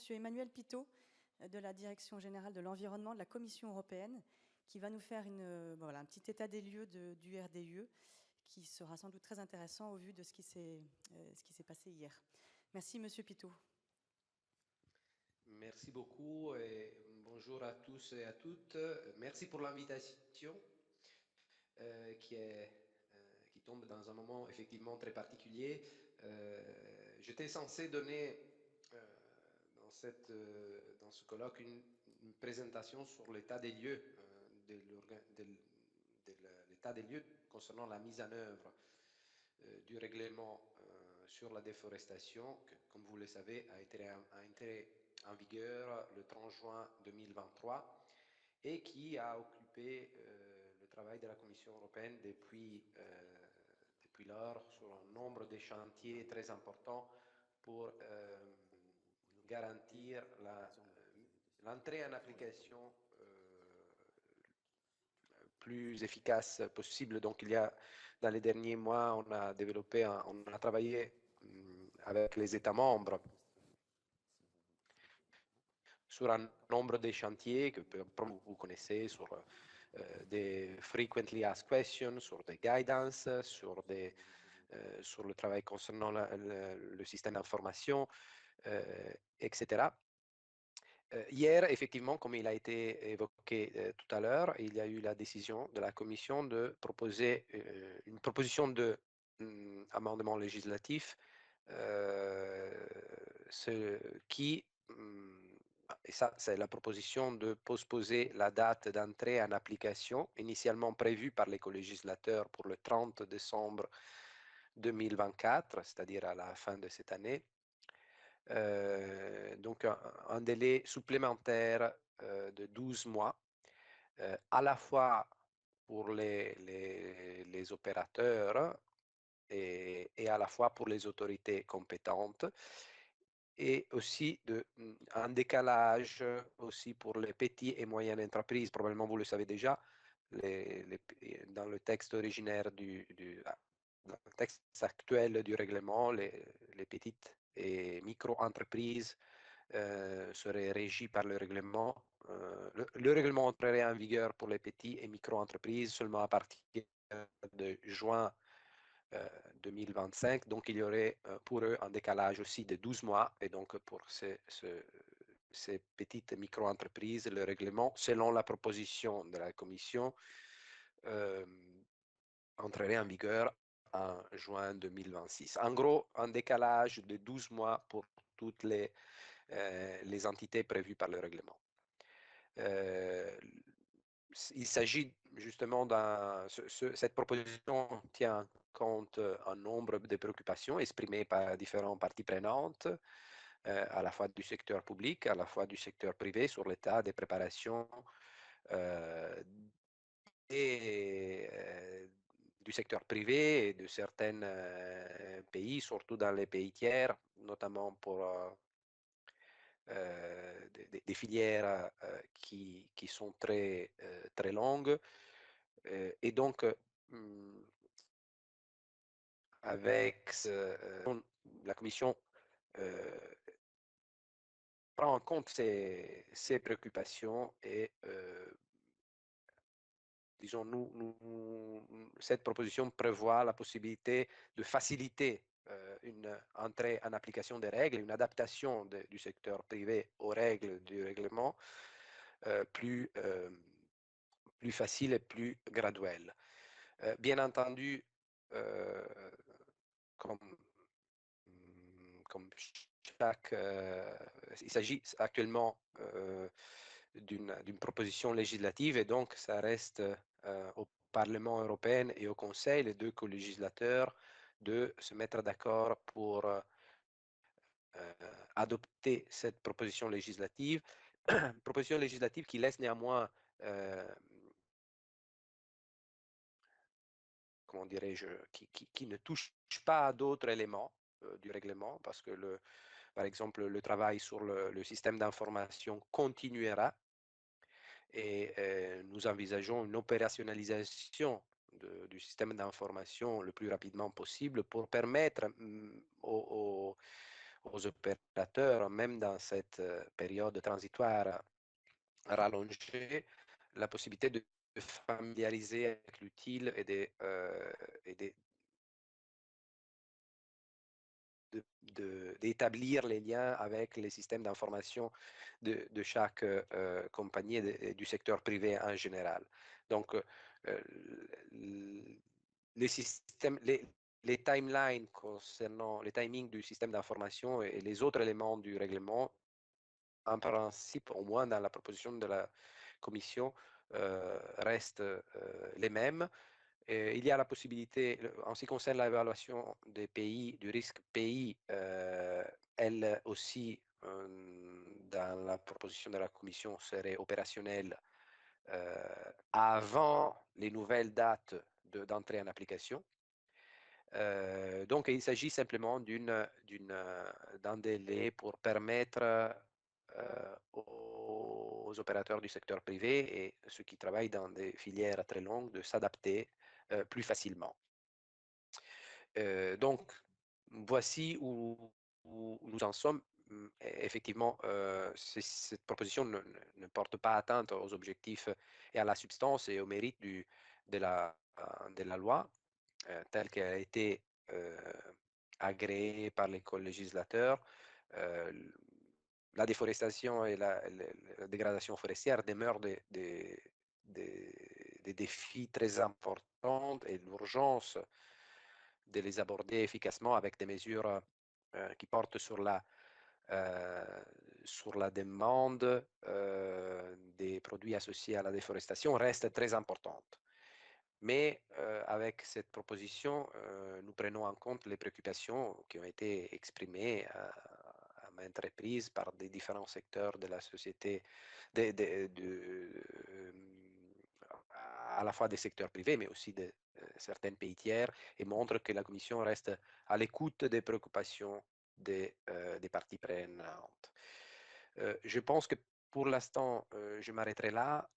Monsieur Emmanuel Pitot de la Direction générale de l'environnement de la Commission européenne qui va nous faire voilà, un petit état des lieux du RDUE qui sera sans doute très intéressant au vu de ce qui s'est passé hier. Merci Monsieur Pitot. Merci beaucoup et bonjour à tous et à toutes. Merci pour l'invitation qui tombe dans un moment effectivement très particulier. J'étais censé donner dans ce colloque une présentation sur l'état des lieux l'état des lieux concernant la mise en œuvre du règlement sur la déforestation, que, comme vous le savez, a été en vigueur le 30 juin 2023 et qui a occupé le travail de la Commission européenne depuis lors sur un nombre de chantiers très importants pour garantir l'entrée en application plus efficace possible. Donc, dans les derniers mois, on a travaillé avec les États membres sur un nombre de chantiers que vous connaissez, sur des frequently asked questions, sur des guidance, sur le travail concernant le système d'information, etc. Hier, effectivement, comme il a été évoqué tout à l'heure, il y a eu la décision de la Commission de proposer une proposition d'amendement législatif qui, et ça c'est la proposition de postposer la date d'entrée en application initialement prévue par les co-législateurs pour le 30 décembre 2024, c'est-à-dire à la fin de cette année. Donc un délai supplémentaire de 12 mois, à la fois pour les opérateurs et à la fois pour les autorités compétentes, et aussi un décalage aussi pour les petites et moyennes entreprises. Probablement vous le savez déjà, dans le texte originaire dans le texte actuel du règlement, les petites et micro-entreprises seraient régies par le règlement. Le règlement entrerait en vigueur pour les petites et micro-entreprises seulement à partir de juin 2025. Donc, il y aurait pour eux un décalage aussi de 12 mois. Et donc, pour ces petites micro-entreprises, le règlement, selon la proposition de la Commission, entrerait en vigueur en juin 2026. En gros, un décalage de 12 mois pour toutes les entités prévues par le règlement. Il s'agit justement cette proposition tient compte un nombre de préoccupations exprimées par différentes parties prenantes, à la fois du secteur public, à la fois du secteur privé, sur l'état des préparations du secteur privé et de certains pays, surtout dans les pays tiers, notamment pour des filières qui sont très longues. Et donc, avec la Commission prend en compte ces préoccupations et disons, cette proposition prévoit la possibilité de faciliter une entrée en application des règles, une adaptation du secteur privé aux règles du règlement plus facile et plus graduelle. Bien entendu, comme il s'agit actuellement d'une proposition législative et donc ça reste au Parlement européen et au Conseil, les deux co-législateurs, de se mettre d'accord pour adopter cette proposition législative qui laisse néanmoins comment dirais-je, qui ne touche pas à d'autres éléments du règlement, parce que, par exemple, le travail sur le système d'information continuera et nous envisageons une opérationnalisation du système d'information le plus rapidement possible pour permettre aux aux opérateurs, même dans cette période transitoire rallongée, la possibilité de familiariser avec l'utile et d'établir les liens avec les systèmes d'information de chaque compagnie et du secteur privé en général. Donc, les systèmes, les timelines concernant les timings du système d'information et les autres éléments du règlement, en principe, au moins dans la proposition de la Commission, restent les mêmes. Il y a la possibilité, en ce qui concerne l'évaluation des pays, du risque pays, elle aussi, dans la proposition de la Commission, serait opérationnelle avant les nouvelles dates d'entrée en application. Donc, il s'agit simplement d'un délai pour permettre aux opérateurs du secteur privé et ceux qui travaillent dans des filières très longues de s'adapter plus facilement. Donc, voici où nous en sommes. Effectivement, cette proposition ne porte pas atteinte aux objectifs et à la substance et au mérite de la loi telle qu'elle a été agréée par les co-législateurs. Euh, la déforestation et la dégradation forestière demeurent des défis très importants et l'urgence de les aborder efficacement avec des mesures qui portent sur la demande des produits associés à la déforestation reste très importante. Mais avec cette proposition, nous prenons en compte les préoccupations qui ont été exprimées à maintes reprises par des différents secteurs de la société, à la fois des secteurs privés, mais aussi de certains pays tiers, et montrent que la Commission reste à l'écoute des préoccupations des parties prenantes. Je pense que pour l'instant, je m'arrêterai là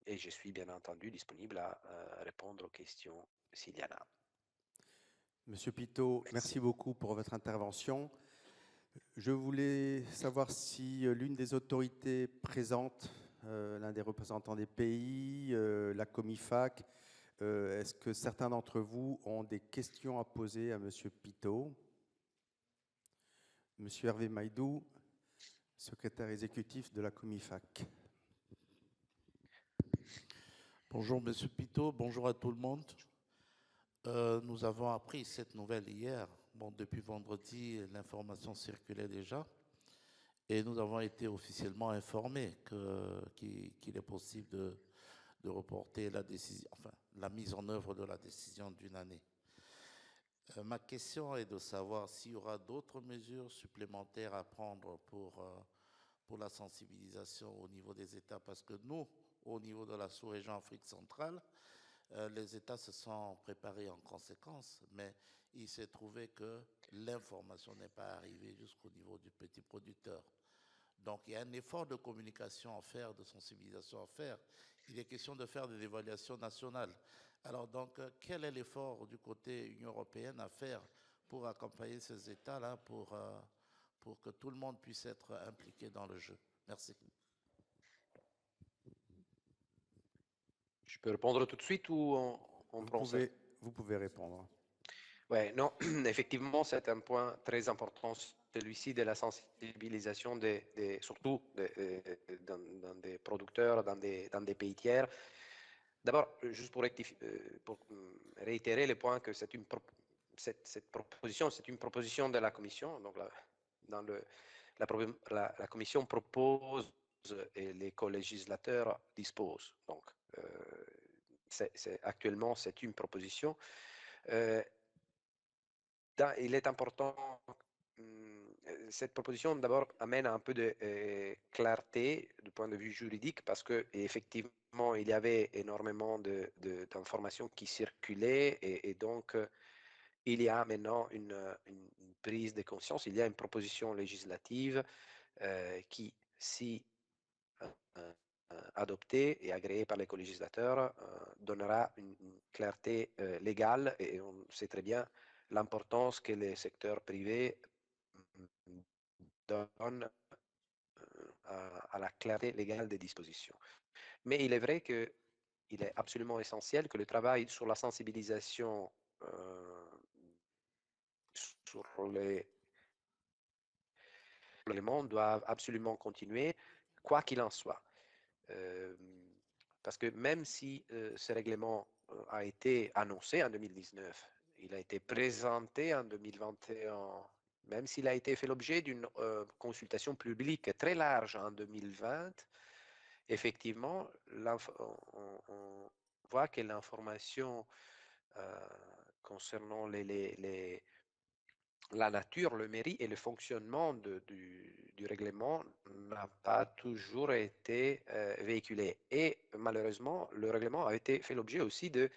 et je suis bien entendu disponible à répondre aux questions s'il y en a. Monsieur Pitot, merci beaucoup pour votre intervention. Je voulais savoir si l'une des autorités présentes, l'un des représentants des pays, la Comifac, est-ce que certains d'entre vous ont des questions à poser à Monsieur Pitot? Monsieur Hervé Maïdou, secrétaire exécutif de la Comifac. Bonjour Monsieur Pitot, bonjour à tout le monde. Nous avons appris cette nouvelle hier. Bon, depuis vendredi, l'information circulait déjà. Et nous avons été officiellement informés qu'il est possible de reporter la décision, enfin, la mise en œuvre de la décision d'une année. Ma question est de savoir s'il y aura d'autres mesures supplémentaires à prendre pour la sensibilisation au niveau des États, parce que nous, au niveau de la sous-région Afrique centrale, les États se sont préparés en conséquence, mais il s'est trouvé que l'information n'est pas arrivée jusqu'au niveau du petit producteur. Donc il y a un effort de communication à faire, de sensibilisation à faire. Il est question de faire des évaluations nationales. Alors donc, quel est l'effort du côté Union européenne à faire pour accompagner ces États-là, pour que tout le monde puisse être impliqué dans le jeu? Merci. Je peux répondre tout de suite ou en français? Vous pouvez répondre. Oui, non, effectivement, c'est un point très important, celui-ci de la sensibilisation surtout dans des producteurs, dans des pays tiers. D'abord, juste pour réitérer le point que cette proposition, c'est une proposition de la Commission. Donc, la Commission propose et les co-législateurs disposent. Donc, actuellement, c'est une proposition. Il est important, cette proposition d'abord amène un peu de clarté du point de vue juridique parce que effectivement il y avait énormément d'informations qui circulaient et donc il y a maintenant une prise de conscience, il y a une proposition législative qui, si euh, adoptée et agréée par les co-législateurs, donnera une clarté légale et on sait très bien l'importance que les secteurs privés donne à la clarté légale des dispositions. Mais il est vrai qu'il est absolument essentiel que le travail sur la sensibilisation sur les règlements doit absolument continuer, quoi qu'il en soit. Parce que même si ce règlement a été annoncé en 2019, il a été présenté en 2021, même s'il a été fait l'objet d'une consultation publique très large en 2020, effectivement, on voit que l'information concernant la nature, le mérite et le fonctionnement du règlement n'a pas toujours été véhiculé. Et malheureusement, le règlement a été fait l'objet aussi de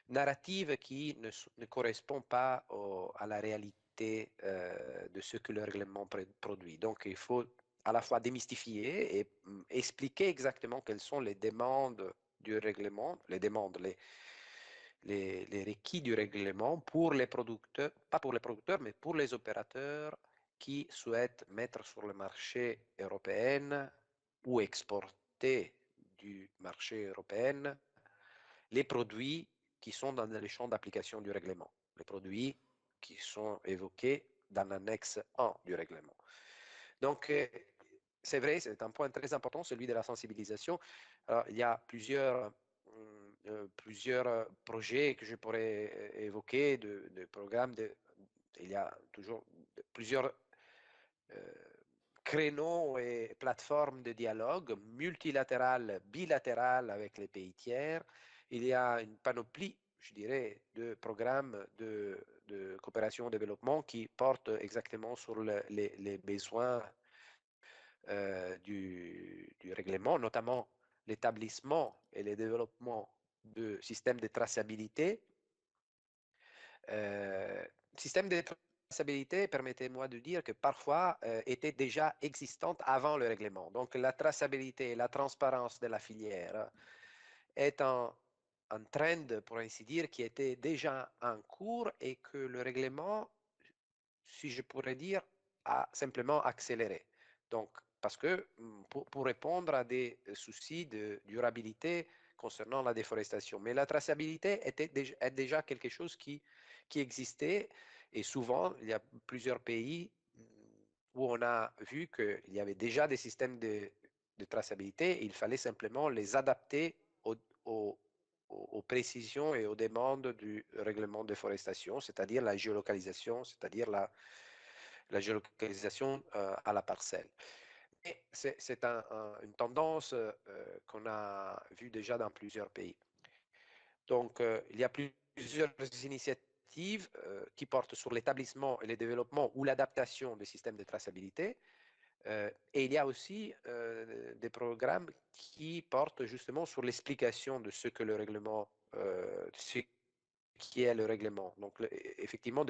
narratives qui ne correspondent pas à la réalité de ce que le règlement produit. Donc, il faut à la fois démystifier et expliquer exactement quelles sont les demandes du règlement, les requis du règlement pour les producteurs, pas pour les producteurs, mais pour les opérateurs qui souhaitent mettre sur le marché européen ou exporter du marché européen les produits qui sont dans le champ d'application du règlement, les produits qui sont évoqués dans l'annexe 1 du règlement. Donc, c'est vrai, c'est un point très important, celui de la sensibilisation. Alors, il y a plusieurs projets que je pourrais évoquer, de programmes. Il y a toujours plusieurs créneaux et plateformes de dialogue multilatéral, bilatéral avec les pays tiers. Il y a une panoplie, je dirais, de programmes de coopération au développement qui portent exactement sur les besoins du règlement, notamment l'établissement et le développement de systèmes de traçabilité. Système de traçabilité, permettez-moi de dire que parfois était déjà existante avant le règlement. Donc la traçabilité et la transparence de la filière est un trend, pour ainsi dire, qui était déjà en cours et que le règlement, si je pourrais dire, a simplement accéléré. Donc, parce que pour répondre à des soucis de durabilité concernant la déforestation. Mais la traçabilité est déjà quelque chose qui existait et souvent, il y a plusieurs pays où on a vu qu'il y avait déjà des systèmes de traçabilité et il fallait simplement les adapter aux précisions et aux demandes du règlement de déforestation, c'est-à-dire la géolocalisation, c'est-à-dire la géolocalisation à la parcelle. Et c'est une tendance qu'on a vue déjà dans plusieurs pays. Donc, il y a plusieurs initiatives qui portent sur l'établissement et le développement ou l'adaptation des systèmes de traçabilité. Et il y a aussi des programmes qui portent justement sur l'explication de ce que le règlement, ce qui est le règlement. Donc, effectivement,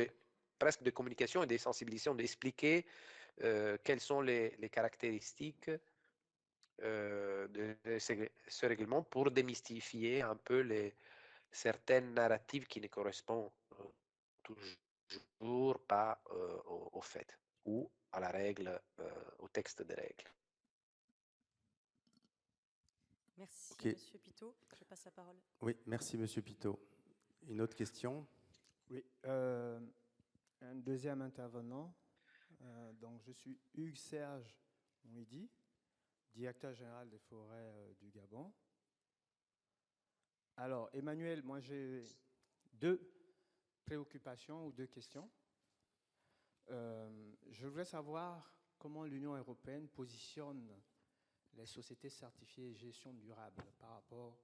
presque de communication et de sensibilisation, d'expliquer quelles sont les caractéristiques de ce règlement pour démystifier un peu certaines narratives qui ne correspondent toujours pas au fait ou à la règle, au texte des règles. Merci, Okay. Monsieur Pitot. Je passe la parole. Oui, merci, Monsieur Pitot. Une autre question? Oui, un deuxième intervenant. Donc, je suis Hugues Serge Mouidi, directeur général des forêts du Gabon. Alors, Emmanuel, moi j'ai deux préoccupations ou deux questions. Je voudrais savoir comment l'Union européenne positionne les sociétés certifiées gestion durable par rapport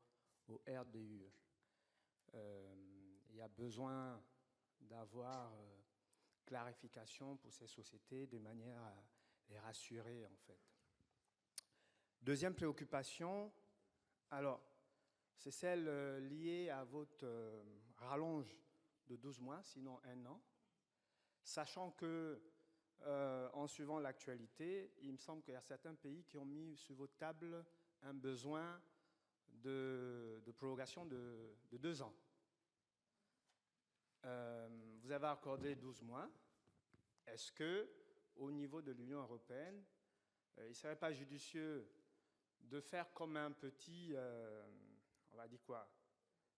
au RDUE. Il y a besoin d'avoir clarification pour ces sociétés de manière à les rassurer en fait. Deuxième préoccupation, alors c'est celle liée à votre rallonge de 12 mois, sinon 1 an, sachant que en suivant l'actualité, il me semble qu'il y a certains pays qui ont mis sur votre table un besoin de prorogation de 2 ans. Vous avez accordé 12 mois. Est-ce que au niveau de l'Union européenne, il ne serait pas judicieux de faire comme un petit, on va dire quoi,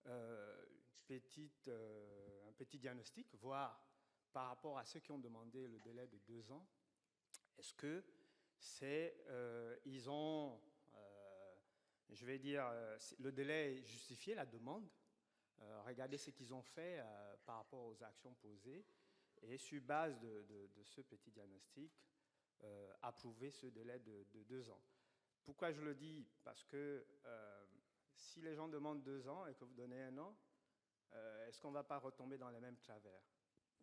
un petit diagnostic, voire par rapport à ceux qui ont demandé le délai de 2 ans, est-ce que ils ont, je vais dire, le délai est justifié, la demande, regardez ce qu'ils ont fait par rapport aux actions posées, et sur base de ce petit diagnostic, approuver ce délai de 2 ans. Pourquoi je le dis? Parce que si les gens demandent 2 ans et que vous donnez 1 an, est-ce qu'on ne va pas retomber dans les mêmes travers?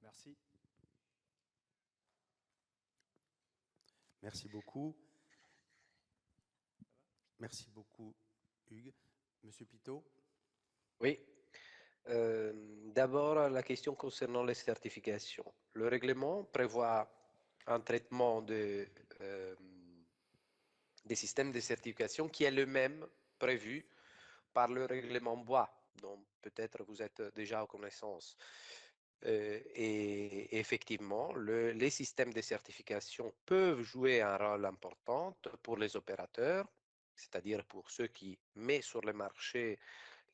Merci. Merci beaucoup. Merci beaucoup, Hugues. Monsieur Pitot? Oui. D'abord, la question concernant les certifications. Le règlement prévoit un traitement des systèmes de certification qui est le même prévu par le règlement bois, dont peut-être vous êtes déjà en connaissance. Et effectivement, les systèmes de certification peuvent jouer un rôle important pour les opérateurs, c'est-à-dire pour ceux qui mettent sur le marché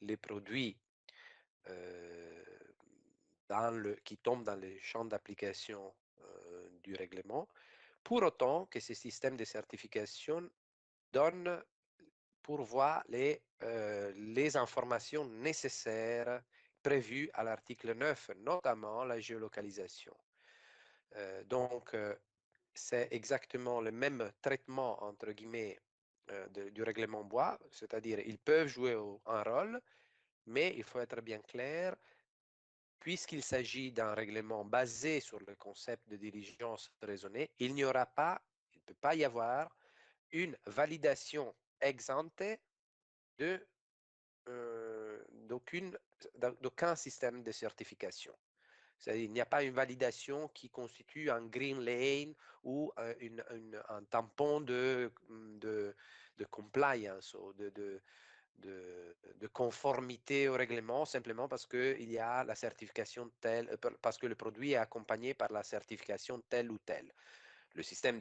les produits qui tombent dans les champs d'application du règlement, pour autant que ces systèmes de certification pourvoient les informations nécessaires prévues à l'article 9, notamment la géolocalisation. Donc, c'est exactement le même traitement, entre guillemets, du règlement bois, c'est-à-dire ils peuvent jouer un rôle, mais il faut être bien clair, puisqu'il s'agit d'un règlement basé sur le concept de diligence raisonnée, il ne peut pas y avoir une validation ex ante d'aucun système de certification. C'est-à-dire, il n'y a pas une validation qui constitue un green lane ou un tampon de compliance ou de conformité au règlement, simplement parce qu'il y a la certification telle, parce que le produit est accompagné par la certification telle ou telle. Les systèmes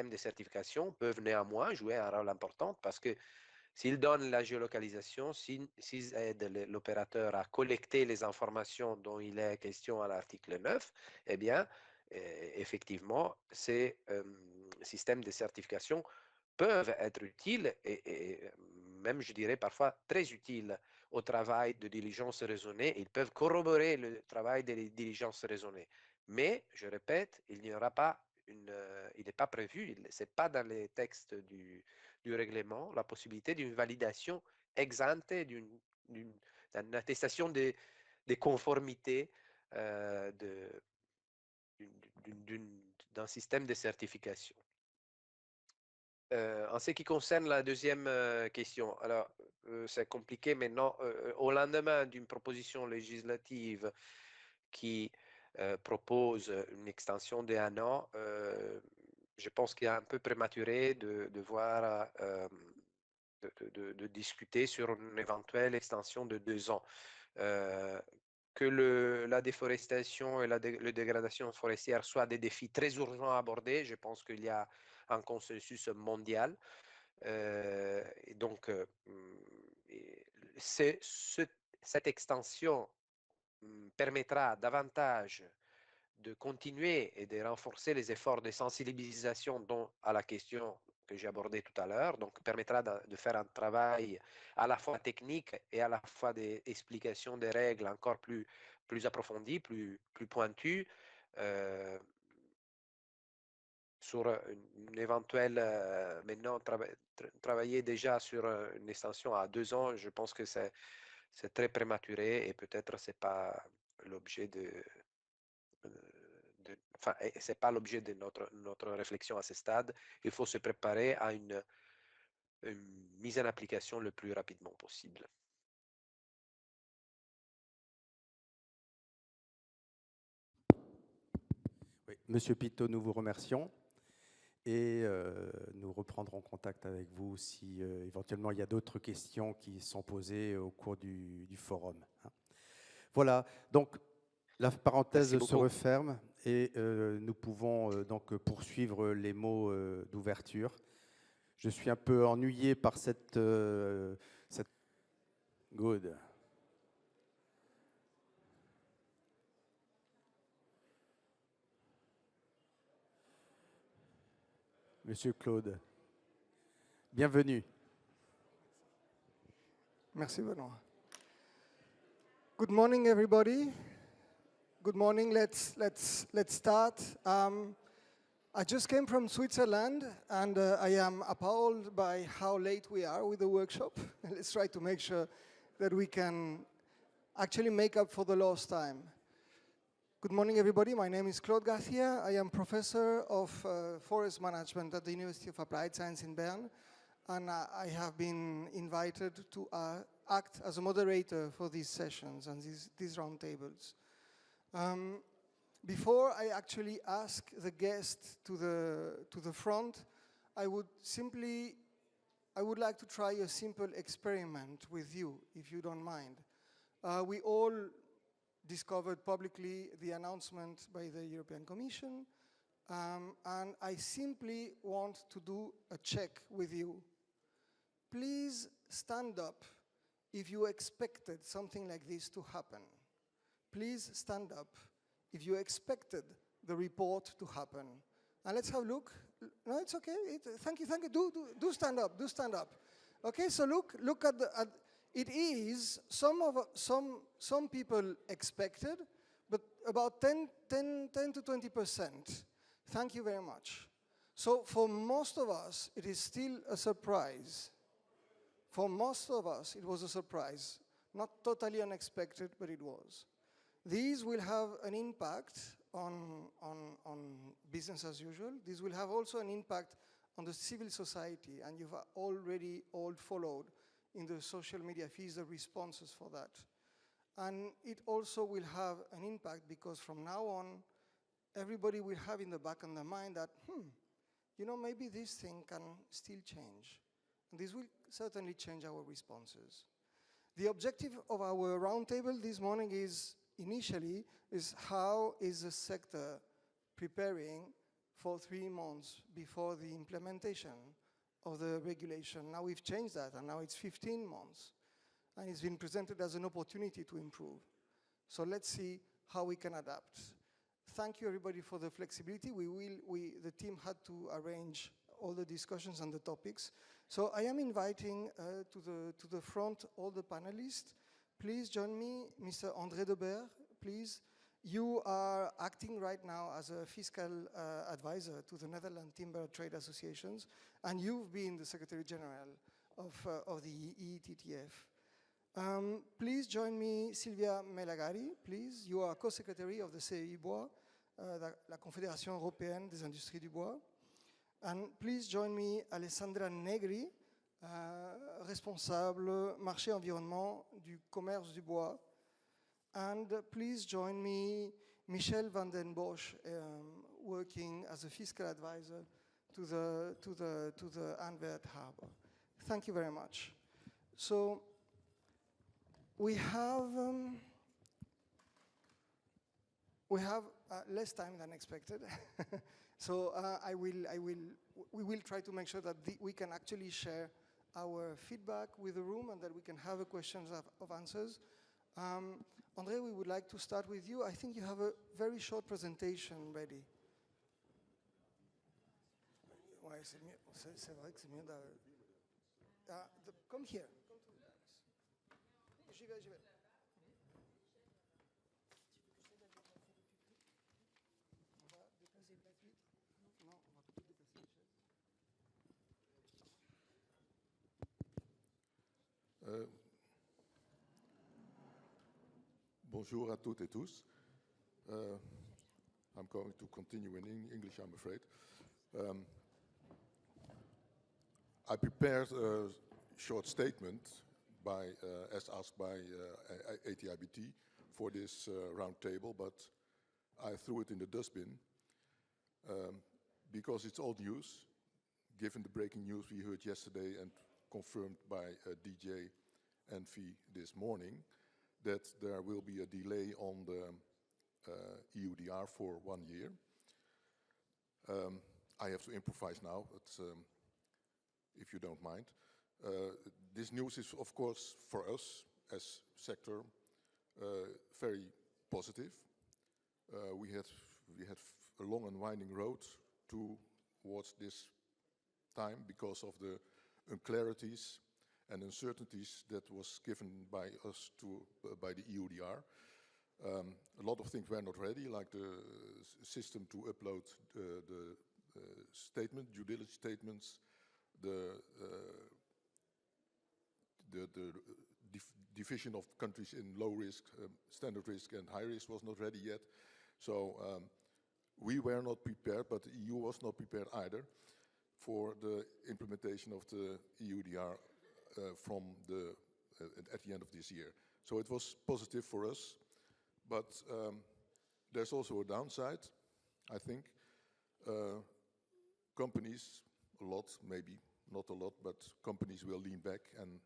de certification peuvent néanmoins jouer un rôle important parce que s'ils donnent la géolocalisation, s'ils aident l'opérateur à collecter les informations dont il est question à l'article 9, eh bien, effectivement, ces systèmes de certification peuvent être utiles et même, je dirais, parfois très utiles au travail de diligence raisonnée. Ils peuvent corroborer le travail de diligence raisonnée. Mais, je répète, il n'est pas prévu, ce n'est pas dans les textes du règlement, la possibilité d'une validation ex ante, d'une attestation de conformité d'un système de certification. En ce qui concerne la deuxième question, alors c'est compliqué maintenant. Au lendemain d'une proposition législative qui propose une extension d'1 an, je pense qu'il est un peu prématuré de voir, de discuter sur une éventuelle extension de 2 ans. Que la déforestation et la dégradation forestière soient des défis très urgents à aborder, je pense qu'il y a un consensus mondial. Et donc, cette extension permettra davantage de continuer et de renforcer les efforts de sensibilisation à la question que j'ai abordée tout à l'heure, donc permettra de faire un travail à la fois technique et à la fois d'explication des règles encore plus approfondies, plus pointues, sur une éventuelle, maintenant, travailler déjà sur une extension à 2 ans, je pense que c'est très prématuré et peut-être c'est pas l'objet enfin, c'est pas l'objet de notre réflexion à ce stade. Il faut se préparer à une mise en application le plus rapidement possible. Oui, Monsieur Pitot, nous vous remercions et nous reprendrons contact avec vous si éventuellement il y a d'autres questions qui sont posées au cours du forum. Voilà, donc la parenthèse se referme et nous pouvons donc poursuivre les mots d'ouverture. Je suis un peu ennuyé par cette... Good. Monsieur Claude, bienvenue. Merci, Benoît. Good morning, everybody. Good morning. Let's start. I just came from Switzerland, and I am appalled by how late we are with the workshop. Let's try to make sure that we can actually make up for the lost time. Good morning, everybody. My name is Claude Garcia. I am professor of forest management at the University of Applied Science in Bern, and I have been invited to act as a moderator for these sessions and these roundtables. Before I actually ask the guest to the front, I would like to try a simple experiment with you, if you don't mind. We all discovered publicly the announcement by the European Commission, and I simply want to do a check with you. Please stand up if you expected something like this to happen. Please stand up if you expected the report to happen. And let's have a look. No, it's okay. Thank you. Do stand up. Do stand up. Okay, so look at it is some people expected, but about 10 to 20%. Thank you very much. So for most of us, it is still a surprise. For most of us, it was a surprise. Not totally unexpected, but it was. These will have an impact on business as usual. This will have also an impact on the civil society, and you've already all followed in the social media feeds the responses for that. And it also will have an impact because from now on, everybody will have in the back of their mind that, you know, maybe this thing can still change. And this will certainly change our responses. The objective of our roundtable this morning is, initially, is how is the sector preparing for 3 months before the implementation of the regulation. Now we've changed that, and now it's 15 months. And it's been presented as an opportunity to improve. So let's see how we can adapt. Thank you, everybody, for the flexibility. The team had to arrange all the discussions and the topics. So I am inviting to the front all the panelists. Please join me, Mr. André Debert, please. You are acting right now as a fiscal advisor to the Netherlands Timber Trade Associations, and you've been the Secretary General of the EETTF. Please join me, Sylvia Melagari, please. You are co-secretary of the CEI Bois, la Confédération Européenne des Industries du Bois. And please join me, Alessandra Negri, responsable marché environnement du commerce du bois. And please join me, Michel van den Bosch, working as a fiscal advisor to the Antwerp Harbor. Thank you very much. So we have less time than expected. So we will try to make sure that we can actually share our feedback with the room and that we can have a questions of answers. André, we would like to start with you. I think you have a very short presentation ready. Ouais, c'est vrai que c'est mieux come here. J'y vais. On va déplacer la vitre. Non, on va plutôt déplacer les chaises. Bonjour à toutes et tous. I'm going to continue in English, I'm afraid. I prepared a short statement as asked by ATIBT for this roundtable, but I threw it in the dustbin because it's old news, given the breaking news we heard yesterday and confirmed by DJ Envy this morning, that there will be a delay on the EUDR for 1 year. I have to improvise now, but if you don't mind. This news is, of course, for us as sector, very positive. We had a long and winding road towards this time because of the unclarities and uncertainties that was given by us by the EUDR. A lot of things were not ready, like the system to upload the due diligence statements, the division of countries in low risk, standard risk, and high risk was not ready yet. So we were not prepared, but the EU was not prepared either for the implementation of the EUDR at the end of this year. So it was positive for us, but there's also a downside, I think. Companies, a lot, maybe not a lot, but companies will lean back and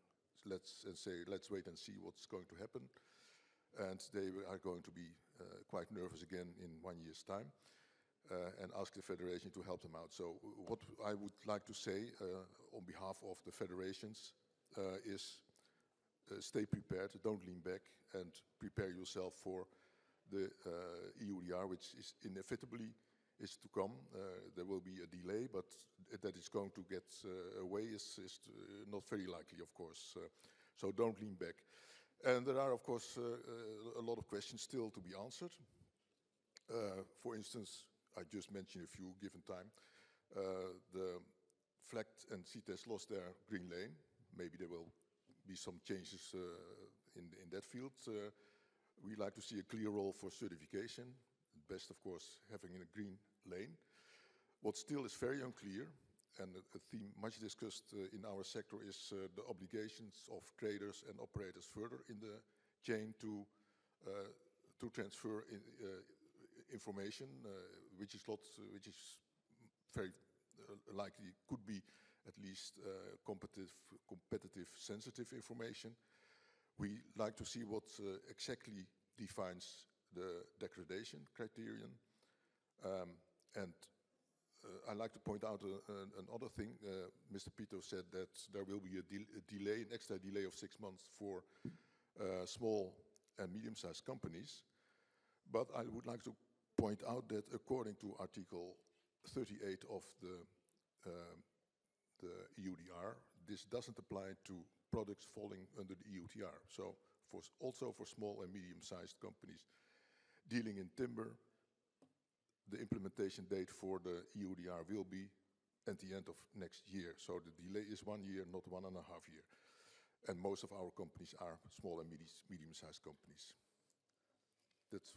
say, let's wait and see what's going to happen. And they are going to be quite nervous again in 1 year's time and ask the Federation to help them out. So what I would like to say on behalf of the federations is stay prepared, don't lean back, and prepare yourself for the EUDR, which is inevitably is to come. There will be a delay, but that it's going to get away is not very likely, of course. So don't lean back. And there are, of course, a lot of questions still to be answered. For instance, I just mentioned a few given time. The FLEGT and CITES lost their green lane. Maybe there will be some changes in that field. We like to see a clear role for certification. Best, of course, having a green lane. What still is very unclear, and a theme much discussed in our sector, is the obligations of traders and operators further in the chain to transfer information, which is very likely could be at least competitive, sensitive information. We like to see what exactly defines the degradation criterion. And I'd like to point out another thing. Mr. Pito said that there will be a delay, an extra delay of 6 months for small and medium-sized companies. But I would like to point out that according to Article 38 of the EUDR, this doesn't apply to products falling under the EUDR. So also for small and medium-sized companies dealing in timber, the implementation date for the EUDR will be at the end of next year. So the delay is 1 year, not 1.5 years. And most of our companies are small and medium-sized companies. That's.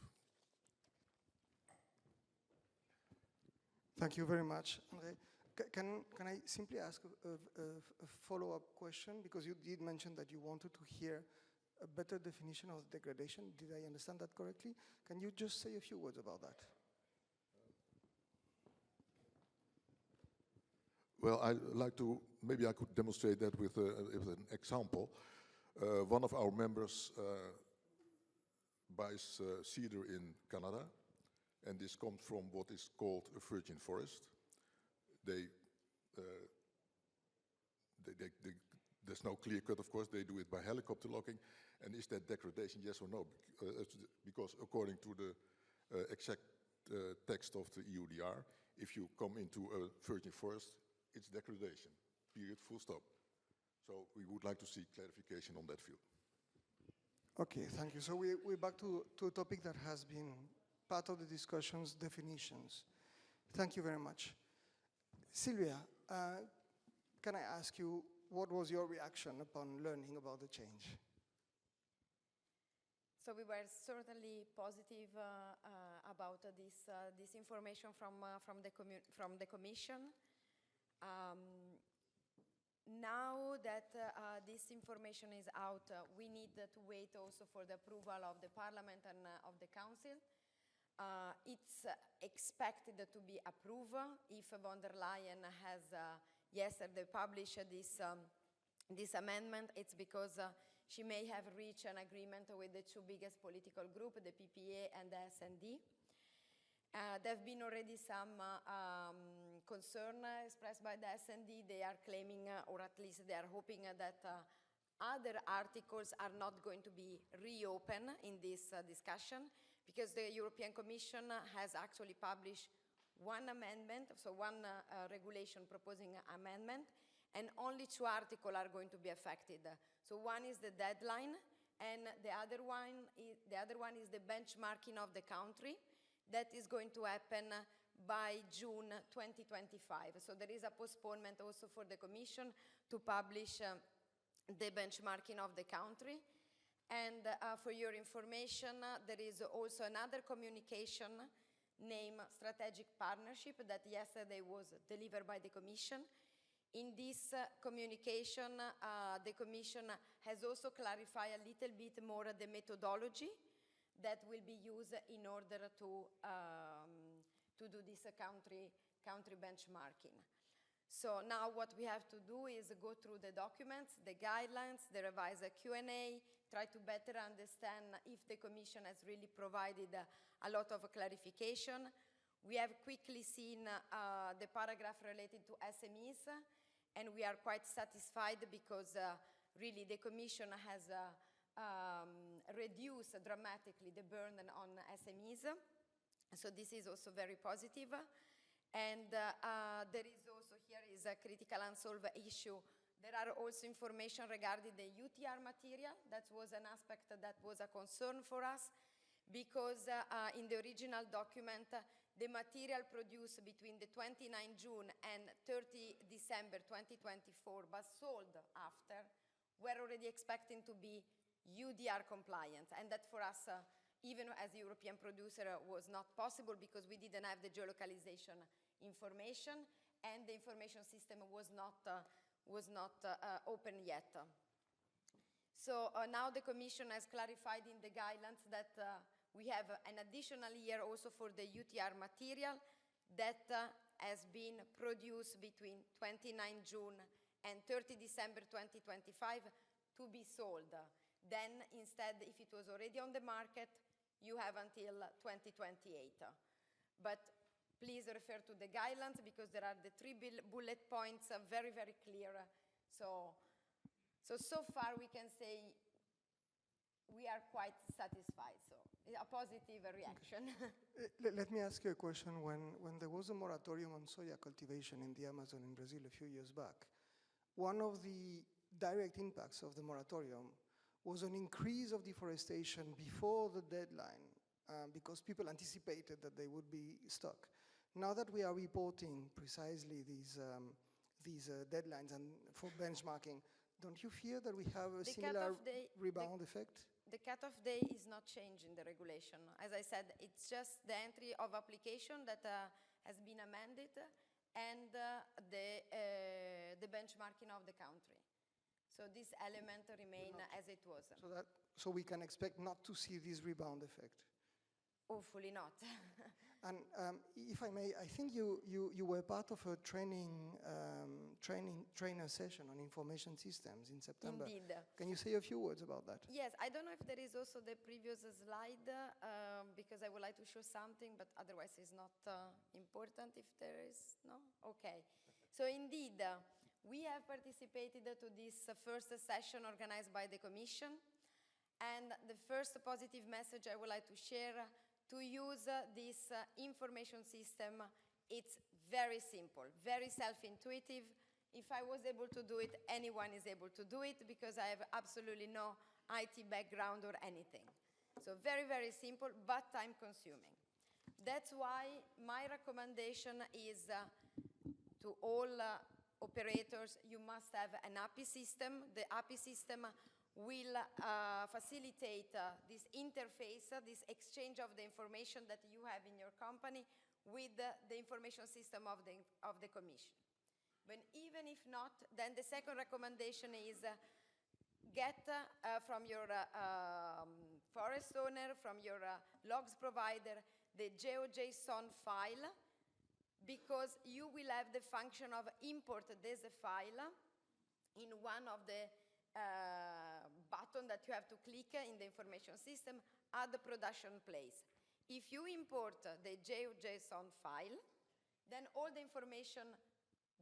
Thank you very much, André. Can I simply ask a follow-up question? Because you did mention that you wanted to hear a better definition of degradation. Did I understand that correctly? Can you just say a few words about that? Well, I'd like to, maybe I could demonstrate that with an example. One of our members buys cedar in Canada, and this comes from what is called a virgin forest. There's no clear cut, of course. They do it by helicopter logging. And is that degradation, yes or no? Because according to the exact text of the EUDR, if you come into a virgin forest, it's degradation, period, full stop. So we would like to see clarification on that field. Okay, thank you. So we're back to a topic that has been part of the discussions, definitions. Thank you very much. Sylvia, can I ask you, what was your reaction upon learning about the change? So we were certainly positive about this information from the Commission. Now that this information is out, we need to wait also for the approval of the Parliament and of the Council. It's expected to be approved if von der Leyen has yesterday published this amendment. It's because she may have reached an agreement with the two biggest political groups, the PPA and the SD. There have been already some concern expressed by the SD. They are claiming, or at least they are hoping that other articles are not going to be reopened in this discussion, because the European Commission has actually published one amendment, so one regulation proposing an amendment, and only 2 articles are going to be affected. So one is the deadline, and the other one is the benchmarking of the country. That is going to happen by June 2025. So there is a postponement also for the Commission to publish the benchmarking of the country. And for your information, there is also another communication named Strategic Partnership that yesterday was delivered by the Commission. In this communication, the Commission has also clarified a little bit more the methodology that will be used in order to do this country benchmarking. So now what we have to do is go through the documents, the guidelines, the revised Q&A, try to better understand if the Commission has really provided a lot of clarification. We have quickly seen the paragraph related to SMEs, and we are quite satisfied because really the Commission has reduced dramatically the burden on SMEs. So this is also very positive. And there is also, here is a critical unsolved issue. There are also information regarding the UTR material. That was an aspect that was a concern for us, because in the original document, the material produced between the 29 June and 30 December 2024, but sold after, were already expecting to be UDR compliant. And that for us, even as a European producer, was not possible because we didn't have the geolocalization information, and the information system was not open yet. So now the Commission has clarified in the guidelines that we have an additional year also for the UTR material that has been produced between 29 June and 30 December 2025 to be sold. Then instead, if it was already on the market, you have until 2028. But please refer to the guidelines, because there are the 3 bullet points very, very clear. So far we can say we are quite satisfied. So a positive reaction. Let me ask you a question. When there was a moratorium on soya cultivation in the Amazon in Brazil a few years back, one of the direct impacts of the moratorium was an increase of deforestation before the deadline, because people anticipated that they would be stuck. Now that we are reporting precisely these deadlines and for benchmarking, don't you fear that we have a similar rebound effect? The cutoff day is not changed in the regulation. As I said, it's just the entry of application that has been amended, and the benchmarking of the country. So this element remain as it was. So we can expect not to see this rebound effect? Hopefully not. And if I may, I think you were part of a trainer session on information systems in September. Indeed. Can you say a few words about that? Yes, I don't know if there is also the previous slide, because I would like to show something, but otherwise it's not important if there is, no? Okay. So indeed, we have participated to this first session organized by the Commission, and the first positive message I would like to share: to use this information system, it's very simple, very self-intuitive. If I was able to do it, anyone is able to do it, because I have absolutely no IT background or anything. So very, very simple, but time-consuming. That's why my recommendation is to all operators, you must have an API system. The API system will facilitate this interface, this exchange of the information that you have in your company with the information system of the Commission. But even if not, then the second recommendation is get from your forest owner, from your logs provider, the GeoJSON file, because you will have the function of import this file in one of the button that you have to click in the information system, add the production place. If you import the GeoJSON file, then all the information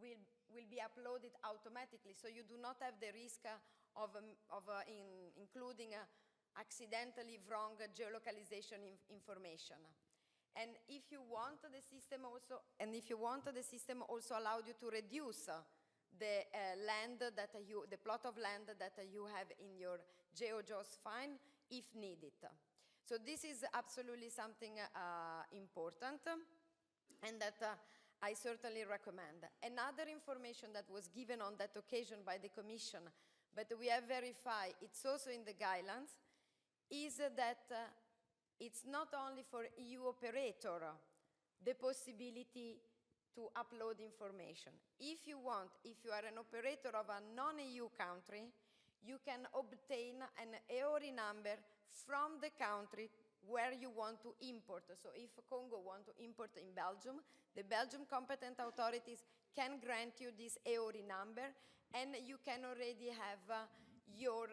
will be uploaded automatically, so you do not have the risk of including accidentally wrong geolocalization information. And if you want, the system also allowed you to reduce the the plot of land that you have in your GeoJSON file if needed. So this is absolutely something important, and that I certainly recommend. Another information that was given on that occasion by the Commission, but we have verified, it's also in the guidelines, is that it's not only for EU operator the possibility to upload information. If you are an operator of a non-EU country, you can obtain an EORI number from the country where you want to import. So if Congo wants to import in Belgium, the Belgian competent authorities can grant you this EORI number, and you can already have your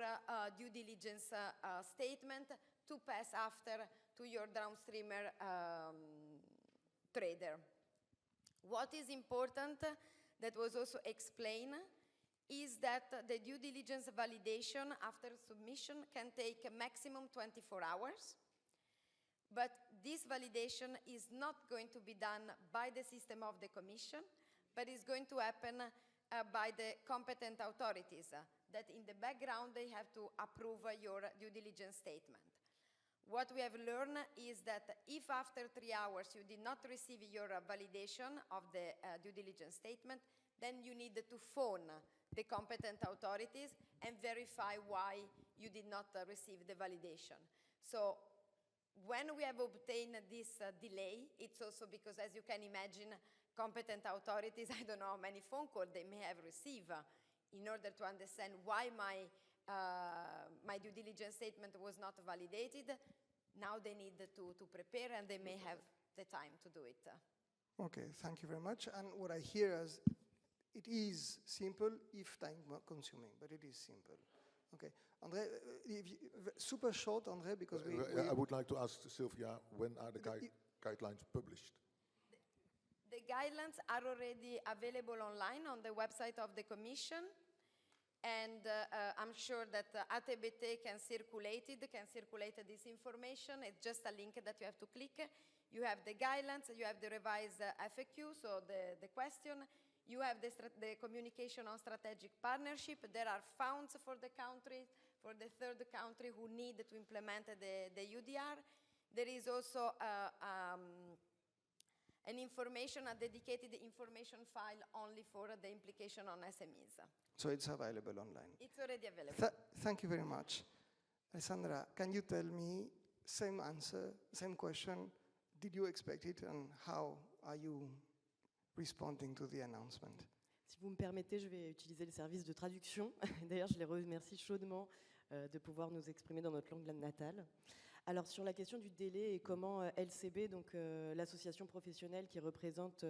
due diligence statement to pass after to your downstreamer trader. What is important, that was also explained, is that the due diligence validation after submission can take a maximum 24 hours. But this validation is not going to be done by the system of the Commission, but is going to happen by the competent authorities, that in the background they have to approve your due diligence statement. What we have learned is that if after 3 hours you did not receive your validation of the due diligence statement, then you need to phone the competent authorities and verify why you did not receive the validation. So when we have obtained this delay, it's also because, as you can imagine, competent authorities, I don't know how many phone calls they may have received in order to understand why my due diligence statement was not validated. Now they need to prepare, and they may have the time to do it. Okay, thank you very much. And what I hear is, it is simple, if time-consuming, but it is simple. Okay, André, super short, André, because I would like to ask Sylvia, when are the guidelines published? The guidelines are already available online on the website of the Commission, and I'm sure that ATBT can circulate this information. It's just a link that you have to click. You have the guidelines, you have the revised FAQ, so the question. You have the communication on strategic partnership. There are funds for the country, for the third country who need to implement the UDR. There is also a dedicated information file only for the implication on SMEs. So it's available online. It's already available. Thank you very much. Alessandra, can you tell me, same answer, same question, did you expect it, and how are you responding to the announcement? Si vous me permettez, je vais utiliser le service de traduction. D'ailleurs, je les remercie chaudement de pouvoir nous exprimer dans notre langue natale. Alors, sur la question du délai et comment LCB, donc l'association professionnelle qui représente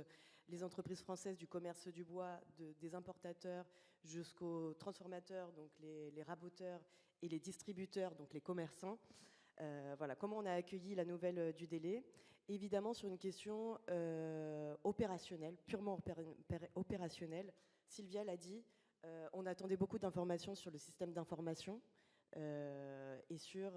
les entreprises françaises du commerce du bois, des importateurs jusqu'aux transformateurs, donc les raboteurs, et les distributeurs, donc les commerçants, voilà, comment on a accueilli la nouvelle du délai. Évidemment, sur une question opérationnelle, purement opérationnelle, Sylvia l'a dit, on attendait beaucoup d'informations sur le système d'information et sur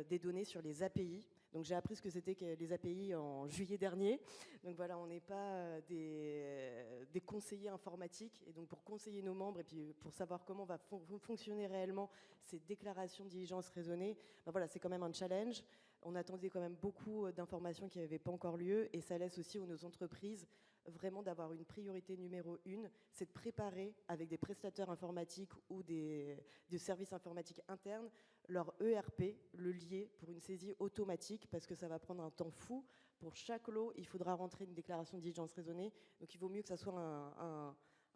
des données sur les API. Donc j'ai appris ce que c'était que les API en juillet dernier. Donc voilà, on n'est pas des conseillers informatiques. Et donc pour conseiller nos membres et puis pour savoir comment va fonctionner réellement ces déclarations de diligence raisonnée, ben voilà, c'est quand même un challenge. On attendait quand même beaucoup d'informations qui n'avaient pas encore lieu, et ça laisse aussi aux nos entreprises vraiment d'avoir une priorité numéro 1, c'est de préparer avec des prestataires informatiques ou des services informatiques internes leur ERP, le lier pour une saisie automatique, parce que ça va prendre un temps fou. Pour chaque lot, il faudra rentrer une déclaration de diligence raisonnée, donc il vaut mieux que ça soit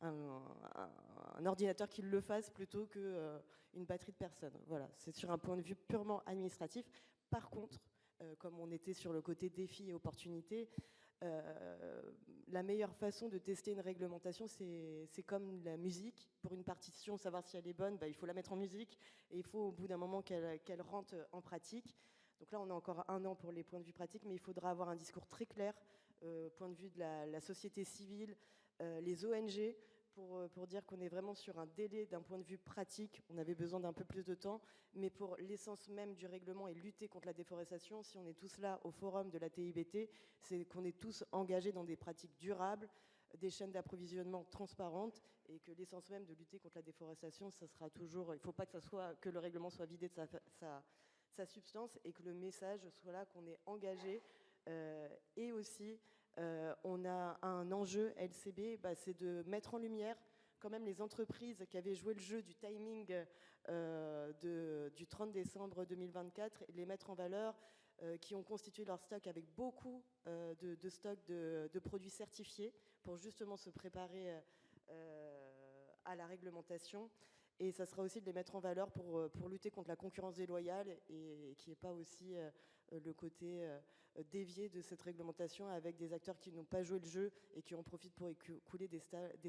un ordinateur qui le fasse plutôt qu'une batterie de personnes. Voilà, c'est sur un point de vue purement administratif. Par contre, comme on était sur le côté défi et opportunité, La meilleure façon de tester une réglementation, c'est comme la musique. Pour une partition, savoir si elle est bonne, il faut la mettre en musique et il faut au bout d'un moment qu'elle rentre en pratique. Donc là, on a encore 1 an pour les points de vue pratiques, mais il faudra avoir un discours très clair, point de vue de la société civile, les ONG, pour dire qu'on est vraiment sur un délai d'un point de vue pratique. On avait besoin d'un peu plus de temps, mais pour l'essence même du règlement et lutter contre la déforestation, si on est tous là au forum de la TIBT, c'est qu'on est tous engagés dans des pratiques durables, des chaînes d'approvisionnement transparentes, et que l'essence même de lutter contre la déforestation, ça sera toujours, il ne faut pas que le règlement soit vidé de sa substance, et que le message soit là qu'on est engagé. Et aussi, on a un enjeu LCB, c'est de mettre en lumière quand même les entreprises qui avaient joué le jeu du timing du 30 décembre 2024, et les mettre en valeur, qui ont constitué leur stock avec beaucoup de stocks de produits certifiés pour justement se préparer à la réglementation. Et ça sera aussi de les mettre en valeur pour lutter contre la concurrence déloyale, et qui n'est pas aussi le côté dévié de cette réglementation, avec des acteurs qui n'ont pas joué le jeu et qui en profitent pour écouler des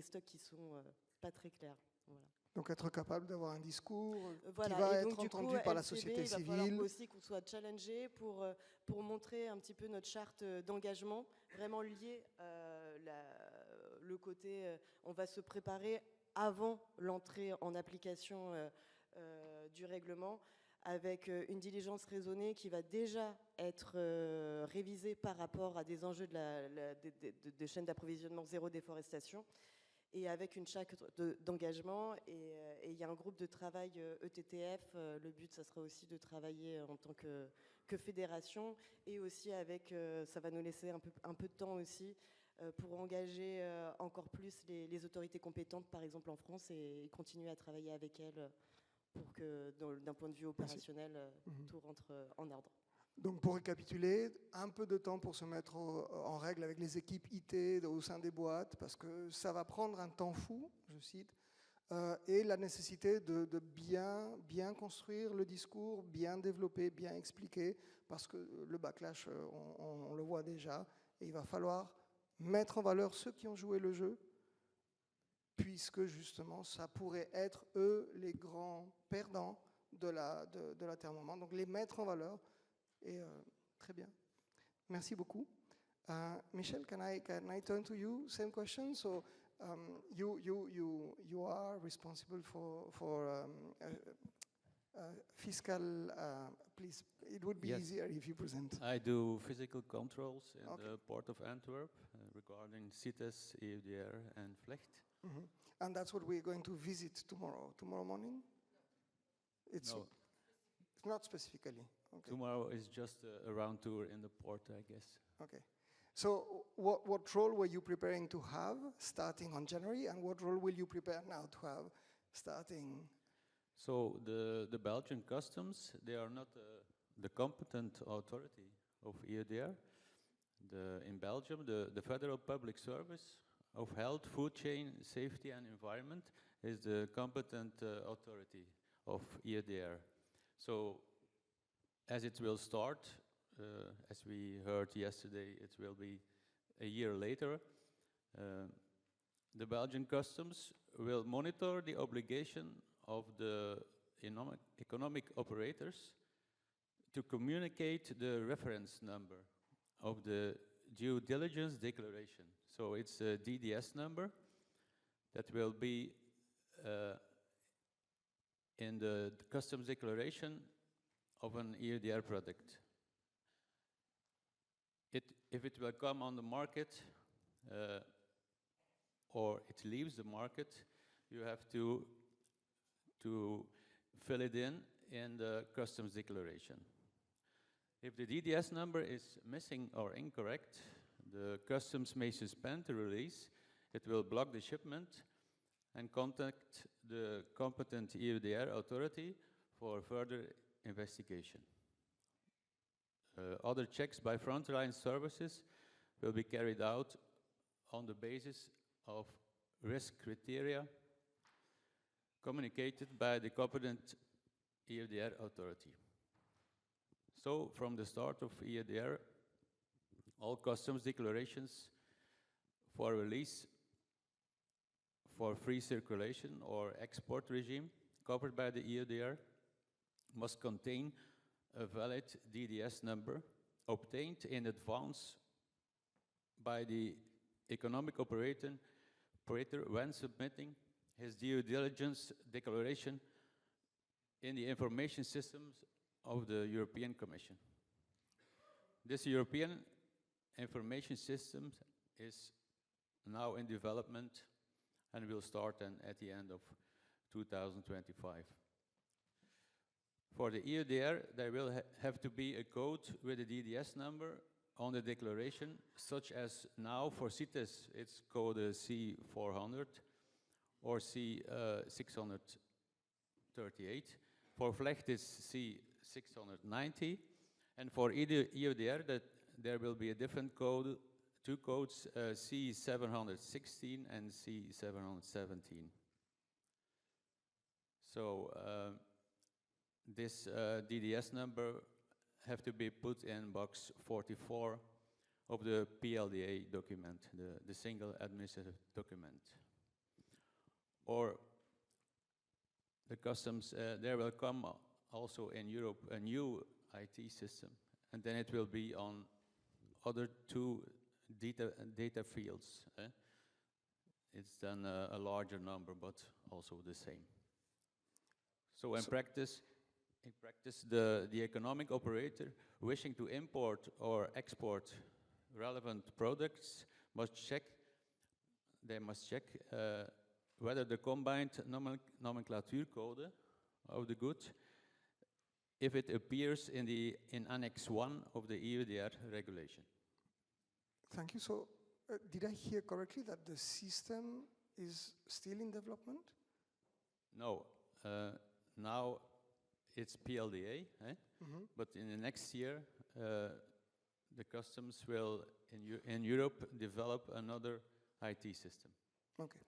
stocks qui ne sont pas très clairs. Voilà. Donc être capable d'avoir un discours voilà, qui va et être donc, entendu coup, par la LCB, société il va falloir civile. aussi qu'on soit challengé pour montrer un petit peu notre charte d'engagement, vraiment liée le côté on va se préparer avant l'entrée en application du règlement, avec une diligence raisonnée qui va déjà être révisée par rapport à des enjeux de chaînes d'approvisionnement zéro déforestation, et avec une charte d'engagement. Et il y a un groupe de travail ETTF. Le but, ça sera aussi de travailler en tant que fédération, et aussi avec, ça va nous laisser un peu de temps aussi pour engager encore plus les autorités compétentes, par exemple en France, et continuer à travailler avec elles pour que, d'un point de vue opérationnel, tout rentre en ordre. Donc pour récapituler, un peu de temps pour se mettre en règle avec les équipes IT au sein des boîtes, parce que ça va prendre un temps fou, je cite, et la nécessité de bien construire le discours, bien développer, bien expliquer, parce que le backlash, on le voit déjà, et il va falloir mettre en valeur ceux qui ont joué le jeu, puisque justement ça pourrait être eux les grands perdants de l'atermoiement. Donc les mettre en valeur. Et très bien. Merci beaucoup. Michel, can I turn to you? Same question. So you are responsible for fiscal. Please, it would be easier if you present. I do physical controls in the Port of Antwerp regarding CITES, EUDR, and FLEGT. Mm-hmm. And that's what we're going to visit tomorrow morning? It's not specifically. Okay. Tomorrow is just a round tour in the port, I guess. Okay. So what role were you preparing to have starting on January, and what role will you prepare now to have starting? So the Belgian customs, they are not the competent authority of EUDR. In Belgium, the Federal Public Service of Health, Food Chain, Safety and Environment is the competent authority of EUDR. So as it will start, as we heard yesterday, it will be a year later. The Belgian customs will monitor the obligation of the economic operators to communicate the reference number of the due diligence declaration. So it's a DDS number that will be in the customs declaration of an EUDR product. If it will come on the market or it leaves the market, you have to fill it in the customs declaration. If the DDS number is missing or incorrect, the customs may suspend the release, it will block the shipment, and contact the competent EUDR authority for further investigation. Other checks by frontline services will be carried out on the basis of risk criteria communicated by the competent EUDR authority. So from the start of EUDR, all customs declarations for release for free circulation or export regime covered by the EUDR must contain a valid DDS number obtained in advance by the economic operator when submitting his due diligence declaration in the information systems of the European Commission. This European information system is now in development and will start then at the end of 2025. For the EUDR, there will have to be a code with a DDS number on the declaration, such as now for CITES, it's code C400 or C638. For FLEGT, it's C690. And for EUDR, that there will be a different code, two codes, C716 and C717. So this DDS number have to be put in box 44 of the PLDA document, the single administrative document. Or the customs, there will come also in Europe a new IT system, and then it will be on other two data fields. It's then a larger number, but also the same. So in practice, the economic operator wishing to import or export relevant products must check whether the combined nomenclature code of the good, if it appears in Annex 1 of the EUDR regulation. Thank you. So did I hear correctly that the system is still in development? No. Now it's PLDA, but in the next year, the customs will, in Europe, develop another IT system. Okay.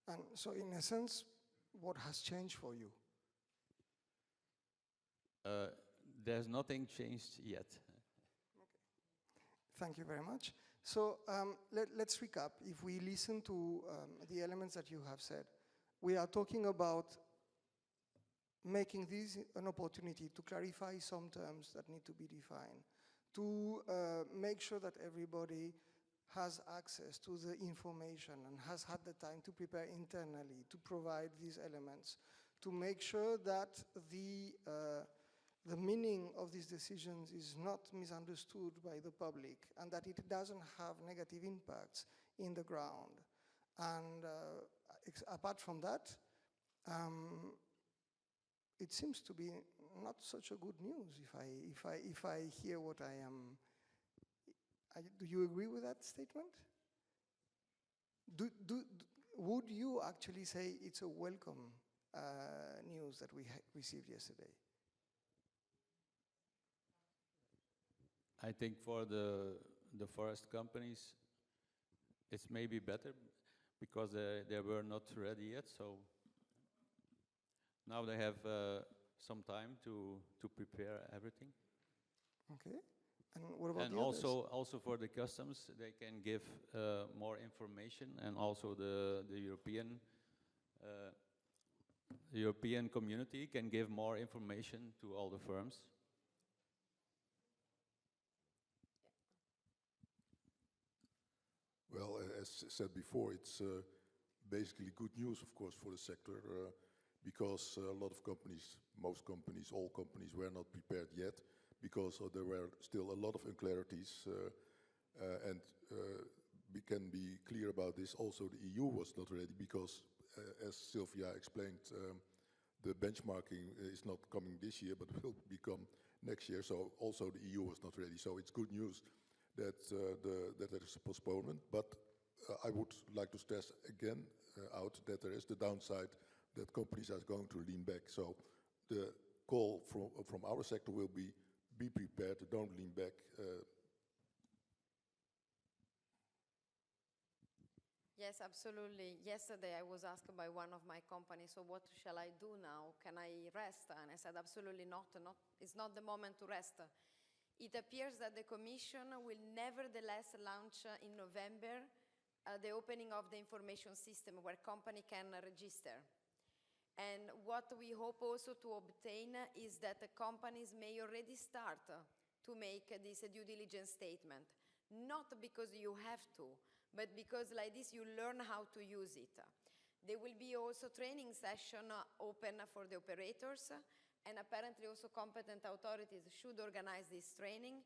And so in essence, what has changed for you? There's nothing changed yet. Okay. Thank you very much. So let's recap. If we listen to the elements that you have said, we are talking about making this an opportunity to clarify some terms that need to be defined, to make sure that everybody has access to the information and has had the time to prepare internally to provide these elements, to make sure that the meaning of these decisions is not misunderstood by the public and that it doesn't have negative impacts in the ground. And apart from that, it seems to be not such a good news if I hear what I am. Do you agree with that statement? Would you actually say it's a welcome news that we received yesterday? I think for the forest companies, it's maybe better because they were not ready yet. So now they have some time to prepare everything. Okay. And what about the others? Also for the customs, they can give more information, and also the European community can give more information to all the firms. Well, as said before, it's basically good news, of course, for the sector, because a lot of companies, most companies, all companies were not prepared yet, because there were still a lot of unclarities, and we can be clear about this. Also, the EU was not ready because, as Sylvia explained, the benchmarking is not coming this year, but will become next year. So also the EU was not ready. So it's good news that that there is a postponement. But I would like to stress again out that there is the downside that companies are going to lean back. So the call from our sector will be prepared, don't lean back. Yes, absolutely. Yesterday I was asked by one of my companies, so what shall I do now? Can I rest? And I said, absolutely not. It's not the moment to rest. It appears that the Commission will nevertheless launch in November the opening of the information system where company can register. And what we hope also to obtain is that the companies may already start to make this due diligence statement. Not because you have to, but because like this you learn how to use it. There will be also training session open for the operators, and apparently also competent authorities should organize this training.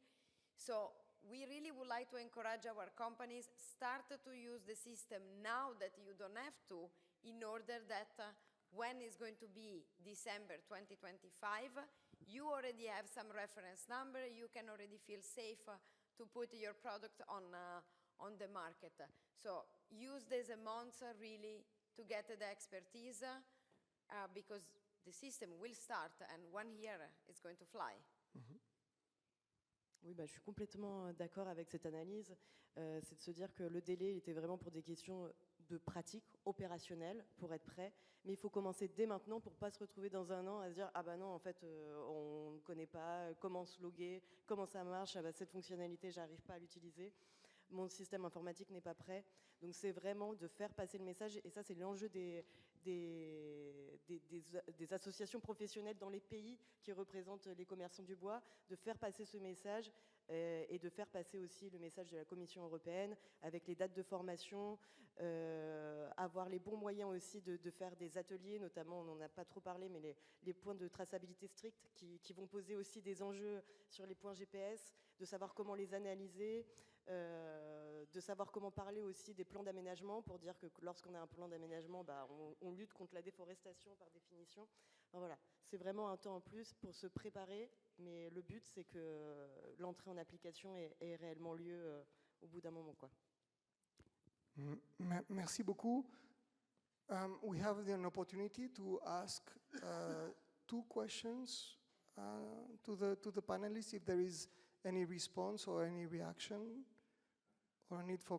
So we really would like to encourage our companies start to use the system now that you don't have to, in order that when it's going to be December 2025, you already have some reference number, you can already feel safe to put your product on the market. So use this month really to get the expertise because the system will start and 1 year is going to fly. Oui, je suis complètement d'accord avec cette analyse. C'est de se dire que le délai était vraiment pour des questions de pratique opérationnelle, pour être prêt. Mais il faut commencer dès maintenant pour ne pas se retrouver dans 1 an à se dire « Ah bah non, en fait, on ne connaît pas comment se loguer, comment ça marche, ah bah cette fonctionnalité, j'arrive pas à l'utiliser. Mon système informatique n'est pas prêt. » Donc c'est vraiment de faire passer le message. Et ça, c'est l'enjeu des associations professionnelles dans les pays qui représentent les commerçants du bois, de faire passer ce message et de faire passer aussi le message de la Commission européenne avec les dates de formation, avoir les bons moyens aussi de faire des ateliers, notamment, on n'en a pas trop parlé, mais les points de traçabilité stricts qui vont poser aussi des enjeux sur les points GPS, de savoir comment les analyser, de savoir comment parler aussi des plans d'aménagement pour dire que lorsqu'on a un plan d'aménagement, on lutte contre la déforestation par définition. Enfin, voilà, c'est vraiment un temps en plus pour se préparer, mais le but c'est que l'entrée en application ait réellement lieu au bout d'un moment, quoi. Merci beaucoup. We have an opportunity to ask 2 questions to the panelists if there is any response or any reaction or a need for